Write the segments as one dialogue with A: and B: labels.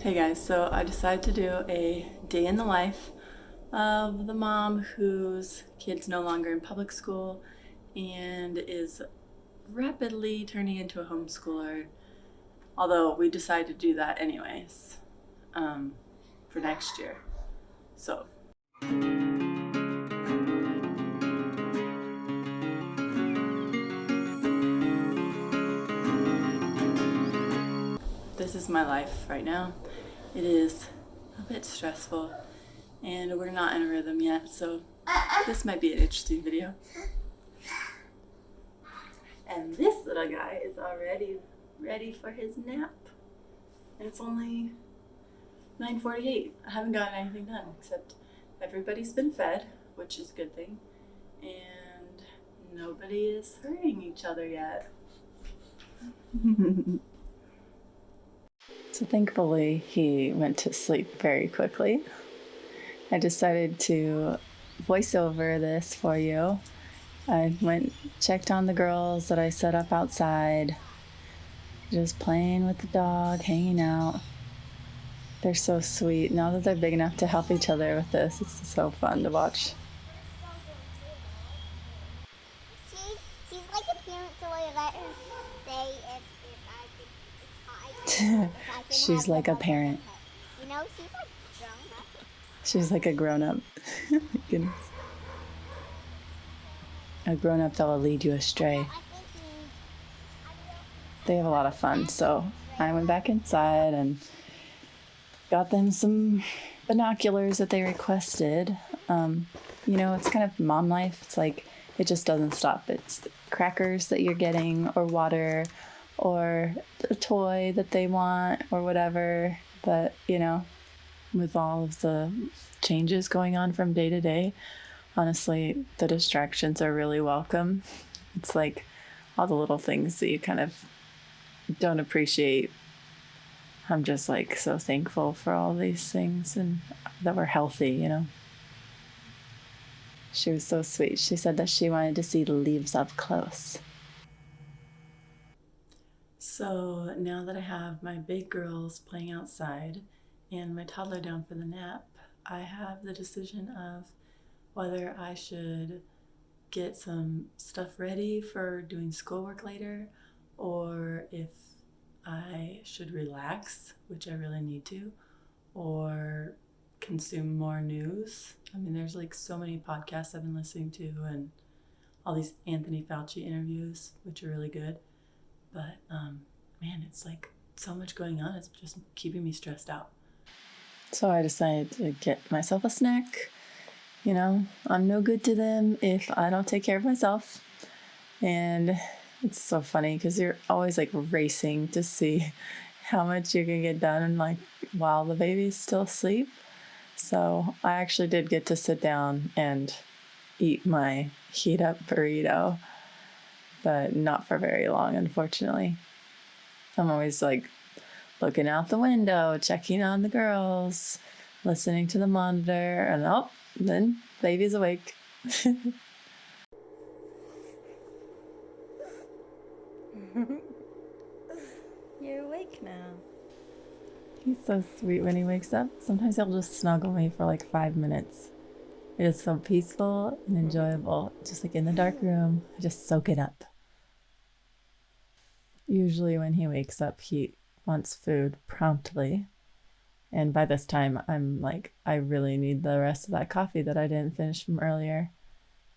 A: Hey guys, so I decided to do a day in the life of the mom whose kid's no longer in public school and is rapidly turning into a homeschooler. Although we decided to do that anyways for next year. So this is my life right now. It is a bit stressful and we're not in a rhythm yet, so this might be an interesting video. And this little guy is already ready for his nap. And it's only 9:48. I haven't gotten anything done except everybody's been fed, which is a good thing. And nobody is hurting each other yet. So thankfully he went to sleep very quickly. I decided to voice over this for you. I checked on the girls that I set up outside, just playing with the dog, hanging out. They're so sweet. Now that they're big enough to help each other with this, it's so fun to watch.
B: She's like a parent, so I let her say if I could
A: She's like a parent.
B: You know, she's like grown up.
A: She's like a grown-up. Goodness. A grown-up that will lead you astray. They have a lot of fun, so I went back inside and got them some binoculars that they requested. It's kind of mom life. It's like it just doesn't stop. It's crackers that you're getting, or water, or a toy that they want, or whatever. But, with all of the changes going on from day to day, honestly, the distractions are really welcome. It's like all the little things that you kind of don't appreciate. I'm just like so thankful for all these things and that we're healthy, She was so sweet. She said that she wanted to see the leaves up close. So now that I have my big girls playing outside and my toddler down for the nap, I have the decision of whether I should get some stuff ready for doing schoolwork later, or if I should relax, which I really need to, or consume more news. I mean, there's like so many podcasts I've been listening to and all these Anthony Fauci interviews, which are really good. But man, it's like so much going on. It's just keeping me stressed out. So I decided to get myself a snack. I'm no good to them if I don't take care of myself. And it's so funny because you're always like racing to see how much you can get done while the baby's still asleep. So I actually did get to sit down and eat my heat up burrito, but not for very long, unfortunately. I'm always like looking out the window, checking on the girls, listening to the monitor, and then baby's awake. You're awake now. He's so sweet when he wakes up. Sometimes he'll just snuggle me for like 5 minutes. It is so peaceful and enjoyable. Just like in the dark room, I just soak it up. Usually when he wakes up, he wants food promptly. And by this time, I'm like, I really need the rest of that coffee that I didn't finish from earlier.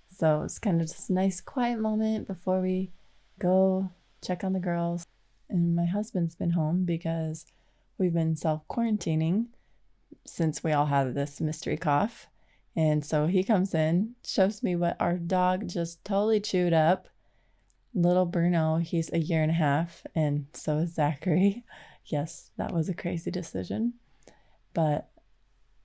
A: So it's kind of just a nice quiet moment before we go check on the girls. And my husband's been home because we've been self-quarantining since we all had this mystery cough. And so he comes in, shows me what our dog just totally chewed up. Little Bruno, he's 1.5 years, and so is Zachary. Yes, that was a crazy decision. But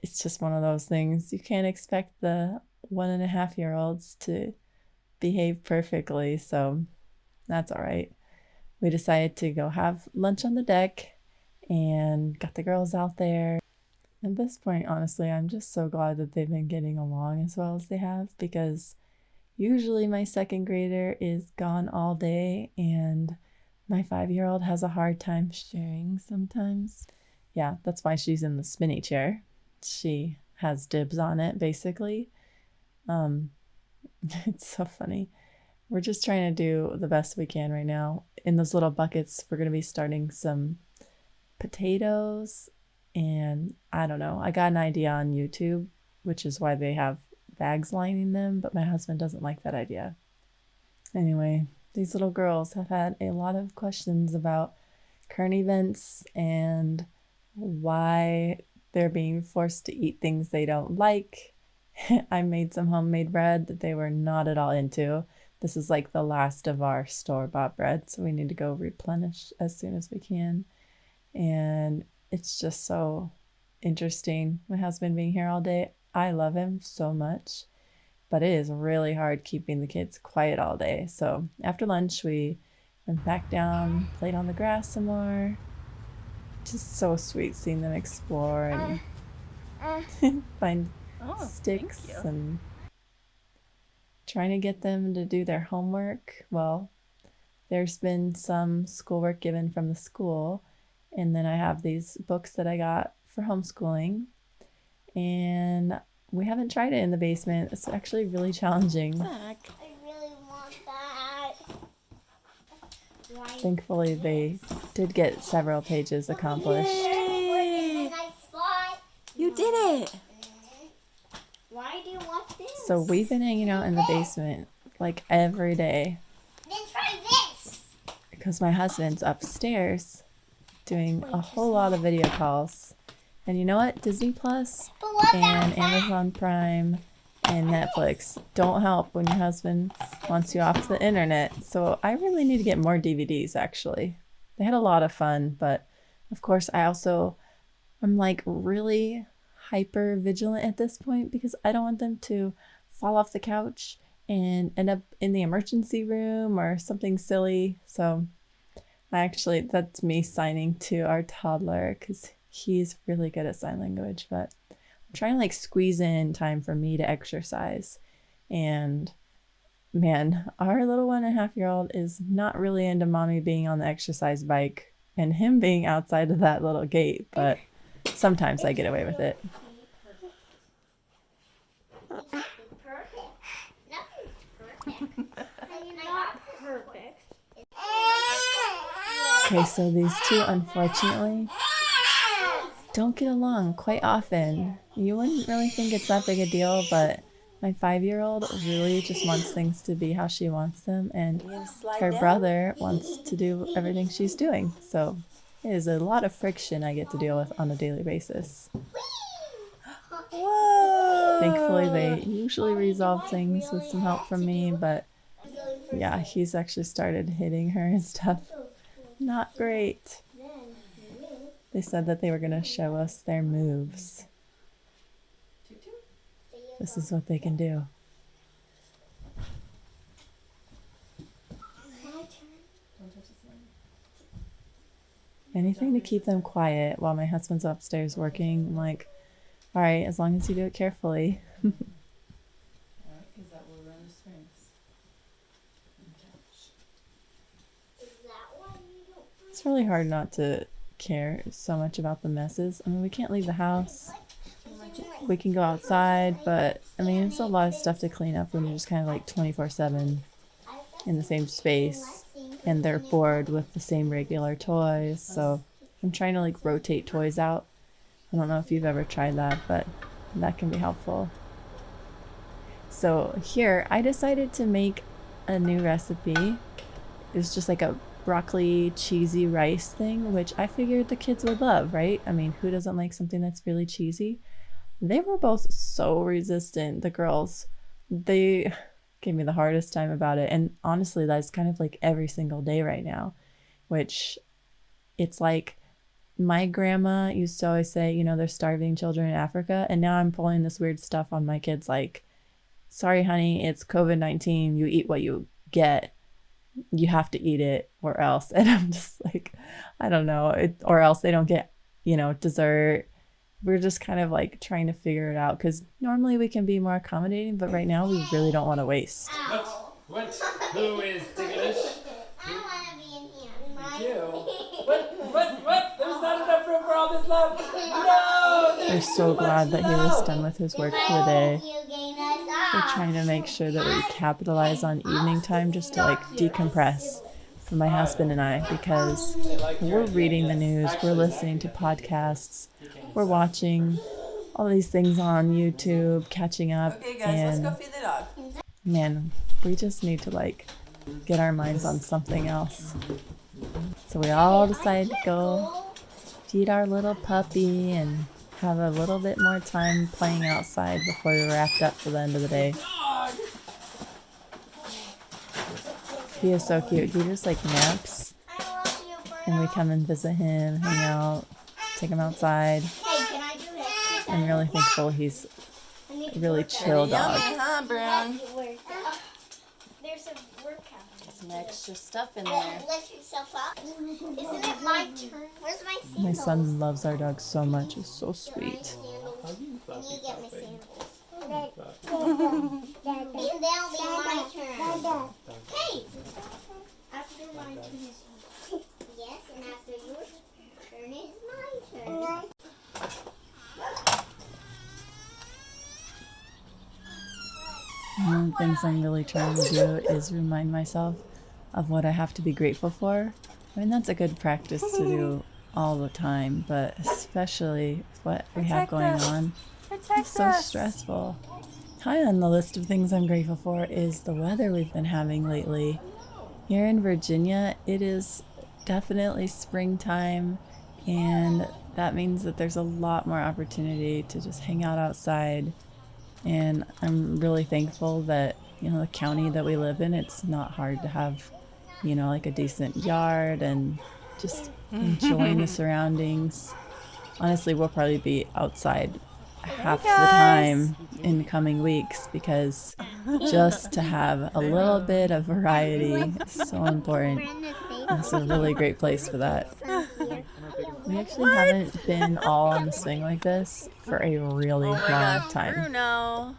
A: it's just one of those things. You can't expect the 1.5-year-olds to behave perfectly, so that's all right. We decided to go have lunch on the deck and got the girls out there. At this point, honestly, I'm just so glad that they've been getting along as well as they have, because usually my 2nd grader is gone all day and my 5-year-old has a hard time sharing sometimes. yeah, that's why she's in the spinny chair. She has dibs on it, basically. It's so funny. We're just trying to do the best we can right now. In those little buckets, we're going to be starting some potatoes, and I don't know. I got an idea on YouTube, which is why they have bags lining them, but my husband doesn't like that idea. Anyway, these little girls have had a lot of questions about current events and why they're being forced to eat things they don't like. I made some homemade bread that they were not at all into. This is like the last of our store-bought bread, so we need to go replenish as soon as we can. And it's just so interesting. My husband being here all day, I love him so much, but it is really hard keeping the kids quiet all day. So after lunch, we went back down, played on the grass some more. Just so sweet seeing them explore and find sticks and trying to get them to do their homework. Well, there's been some schoolwork given from the school, and then I have these books that I got for homeschooling, and we haven't tried it in the basement. It's actually really challenging.
B: I really want that.
A: Thankfully, they did get several pages accomplished.
B: Yay! Nice spot.
C: You did it!
B: Why do you want this?
A: So we've been hanging out in the basement like every day
B: Then try this.
A: because my husband's upstairs doing a whole lot of video calls. And you know what? Disney Plus
B: But what
A: and
B: about
A: Amazon Prime and Netflix don't help when your husband wants you off the internet. So I really need to get more DVDs, actually. They had a lot of fun, but of course I'm like really hyper vigilant at this point because I don't want them to fall off the couch and end up in the emergency room or something silly. So that's me signing to our toddler because he's really good at sign language, but I'm trying to like squeeze in time for me to exercise. And man, our little 1.5-year-old is not really into mommy being on the exercise bike and him being outside of that little gate, but sometimes I get away with it.
B: perfect? Nothing's perfect. Not perfect.
A: Okay, so these two unfortunately don't get along quite often. You wouldn't really think it's that big a deal, but my 5-year-old really just wants things to be how she wants them, and her brother wants to do everything she's doing. So it is a lot of friction I get to deal with on a daily basis.
C: Whoa!
A: Thankfully, they usually resolve things with some help from me, but yeah, he's actually started hitting her and stuff. Not great. They said that they were going to show us their moves. This is what they can do. Anything to keep them quiet while my husband's upstairs working. I'm like, all right, as long as you do it carefully. It's really hard not to care so much about the messes. I mean, we can't leave the house. We can go outside, but I mean, it's a lot of stuff to clean up when you're just kind of like 24/7 in the same space, and they're bored with the same regular toys. So I'm trying to like rotate toys out. I don't know if you've ever tried that, but that can be helpful. So here, I decided to make a new recipe. It's just like a broccoli cheesy rice thing, which I figured the kids would love, right? I mean, who doesn't like something that's really cheesy? They were both so resistant, the girls. They gave me the hardest time about it. And honestly, that's kind of like every single day right now, which it's like my grandma used to always say, you know, there's starving children in Africa. And now I'm pulling this weird stuff on my kids like, sorry, honey, it's COVID-19. You eat what you get. You have to eat it or else. And I'm just like, I don't know. Or else they don't get, you know, dessert. We're just kind of like trying to figure it out because normally we can be more accommodating, but right now we really don't want to waste.
D: What? Who is ticklish?
B: I want to be in here.
D: You? What? There's not enough room for all this
A: We're so glad that he was done with his work for the day. We're trying to make sure that we capitalize on evening time just to like decompress for my husband and I, because we're reading the news, we're listening to podcasts, we're watching all these things on YouTube, catching up.
C: Okay, guys, let's go feed the dog.
A: Man, we just need to like get our minds on something else. So we all decided to go feed our little puppy and have a little bit more time playing outside before we wrapped up for the end of the day. He is so cute. He just like naps and we come and visit him, hang out, take him outside. I'm really thankful he's a really chill dog.
C: Yummy, huh, Brown?
B: There's a workout.
C: Some extra stuff in there.
B: Lift yourself up. Isn't it my turn? Where's my sandals?
A: My son loves our dog so much. He's so sweet.
B: I need to get my sandals. And that'll be my turn. Hey! After my turn is yes, and after your turn is my turn.
A: One of the things I'm really trying to do is remind myself of what I have to be grateful for. I mean, that's a good practice to do all the time, but especially with what we have going on. It's so stressful. High on the list of things I'm grateful for is the weather we've been having lately. Here in Virginia, it is definitely springtime, and that means that there's a lot more opportunity to just hang out outside. And I'm really thankful that, the county that we live in, it's not hard to have, like a decent yard and just enjoying the surroundings. Honestly, we'll probably be outside half the time in the coming weeks because just to have a little bit of variety is so important. It's a really great place for that. We actually haven't been all on the swing like this for a really long time.
C: Bruno.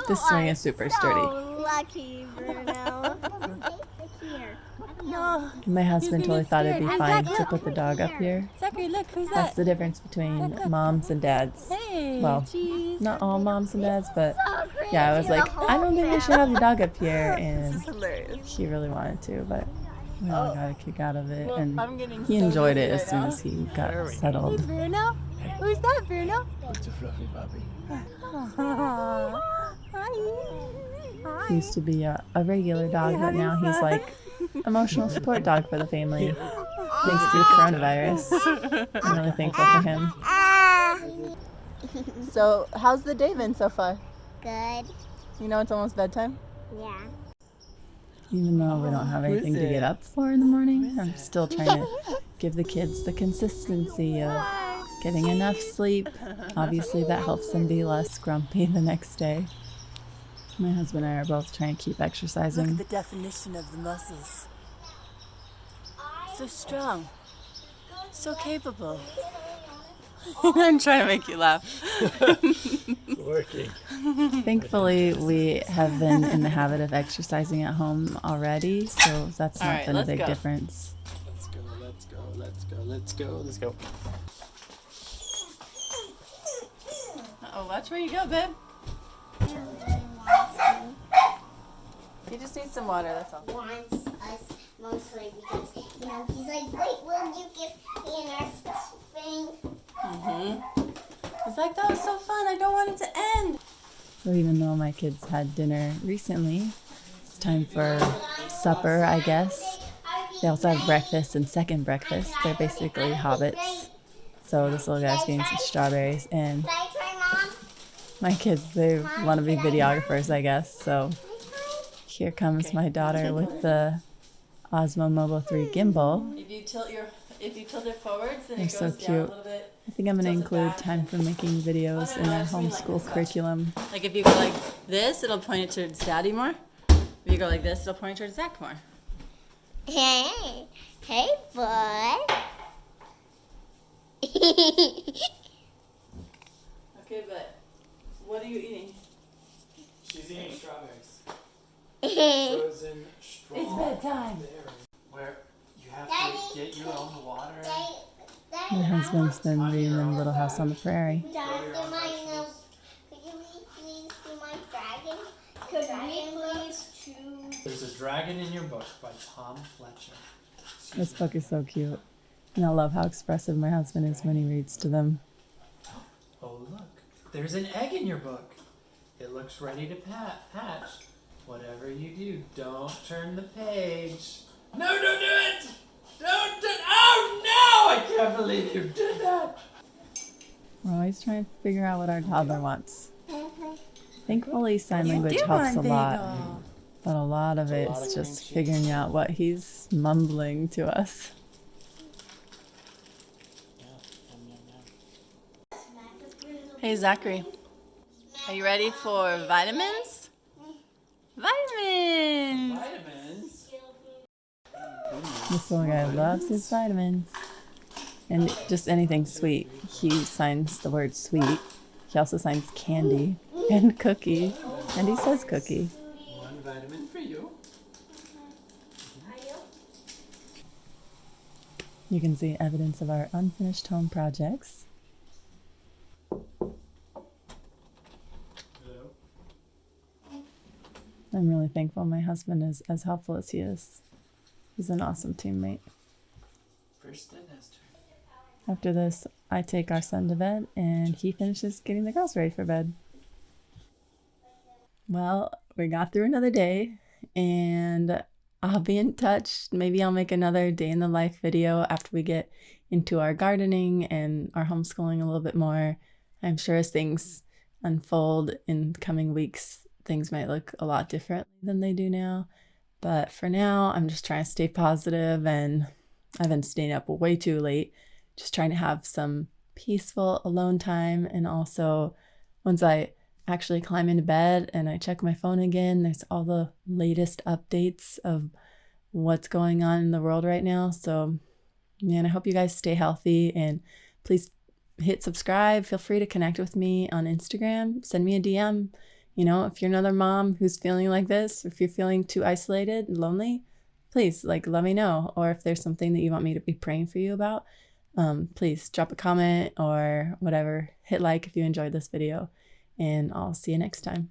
A: This swing is super sturdy.
B: Lucky, Bruno. No.
A: My husband totally thought it'd be fine to put the dog up here.
C: Zachary, look, who's that?
A: That's the difference between moms and dads.
C: Hey,
A: Well,
C: geez.
A: not all moms and dads, but yeah, I was like, I don't think we should have the dog up here, and
C: Hilarious.
A: he really wanted to, but we all got a kick out of it,
C: Well,
A: and
C: I'm getting
A: he
C: so
A: enjoyed it
C: dizzy
A: as
C: right
A: soon
C: now.
A: as he got
C: Hey,
A: settled.
C: Bruno? Who's that, Bruno?
D: It's a fluffy puppy.
A: He used to be a regular dog, but now he's like emotional support dog for the family. Thanks to the coronavirus. I'm really thankful for him.
C: So, how's the day been so far?
B: Good.
C: You know it's almost bedtime?
B: Yeah.
A: Even though we don't have anything to get up for in the morning, I'm still trying to give the kids the consistency of getting enough sleep. Obviously, that helps them be less grumpy the next day. My husband and I are both trying to keep exercising.
C: Look at the definition of the muscles. So strong. So capable. I'm trying to make you laugh.
D: Working.
A: Thankfully, we have been in the habit of exercising at home already, so that's
C: All
A: not
C: right,
A: been a
C: let's
A: big
C: go.
A: difference.
D: Let's go, let's go, let's go, let's go, let's go.
C: Uh-oh, watch where you go, babe. You just need some water, that's all.
B: Wants us mostly because, he's like, wait, will you give me an earth thing?
C: It's like, that was so fun, I don't want it to end.
A: So even though my kids had dinner recently, it's time for supper, I guess. They also have breakfast and second breakfast. They're basically hobbits. So this little guy's getting some strawberries, and
B: Can I try, Mom?
A: my kids, they want to be videographers, I guess. So here comes my daughter with the Osmo Mobo 3 gimbal.
C: If you tilt it forwards, then
A: They're
C: it
A: so
C: goes down a
A: cute.
C: little bit.
A: I think I'm going to
C: Tilt it
A: include
C: back.
A: time for making videos in our homeschool curriculum.
C: Like if you go like this, it'll point it towards Daddy more. If you go like this, it'll point towards Zach more.
B: Hey, bud.
C: Okay, but what are you eating?
D: She's eating strawberries. Frozen strawberries.
C: It's bedtime.
D: Where you have
B: Daddy,
D: to get your own water.
B: Daddy,
A: My husband's been reading them Little House on the Prairie.
B: Dad, could you please do my dragon? Could we please choose?
D: There's a Dragon in Your Book by Tom Fletcher.
A: This book is so cute. And I love how expressive my husband is when he reads to them.
D: Oh, look. There's an egg in your book. It looks ready to hatch. Whatever you do, don't turn the page. No, don't do it! Don't do it! Oh, no! I can't believe you did that!
A: We're always trying to figure out what our toddler wants. Thankfully, sign language helps a lot. But a lot of it is just figuring out what he's mumbling to us.
C: Hey, Zachary. Are you ready for vitamins? Vitamins!
D: Vitamins?
A: This little guy loves his vitamins. And just anything sweet. He signs the word sweet. He also signs candy and cookie. And he says cookie.
D: One vitamin for you.
A: You can see evidence of our unfinished home projects.
D: Hello.
A: I'm really thankful my husband is as helpful as he is. He's an awesome teammate.
D: First and Esther.
A: After this, I take our son to bed and he finishes getting the girls ready for bed. Well, we got through another day and I'll be in touch. Maybe I'll make another day in the life video after we get into our gardening and our homeschooling a little bit more. I'm sure as things unfold in coming weeks, things might look a lot different than they do now. But for now, I'm just trying to stay positive, and I've been staying up way too late, just trying to have some peaceful alone time. And also, once I actually climb into bed and I check my phone again, there's all the latest updates of what's going on in the world right now. So, man, I hope you guys stay healthy, and please hit subscribe. Feel free to connect with me on Instagram. Send me a DM. You know, if you're another mom who's feeling like this, if you're feeling too isolated, lonely, please let me know. Or if there's something that you want me to be praying for you about, please drop a comment or whatever. Hit like if you enjoyed this video, and I'll see you next time.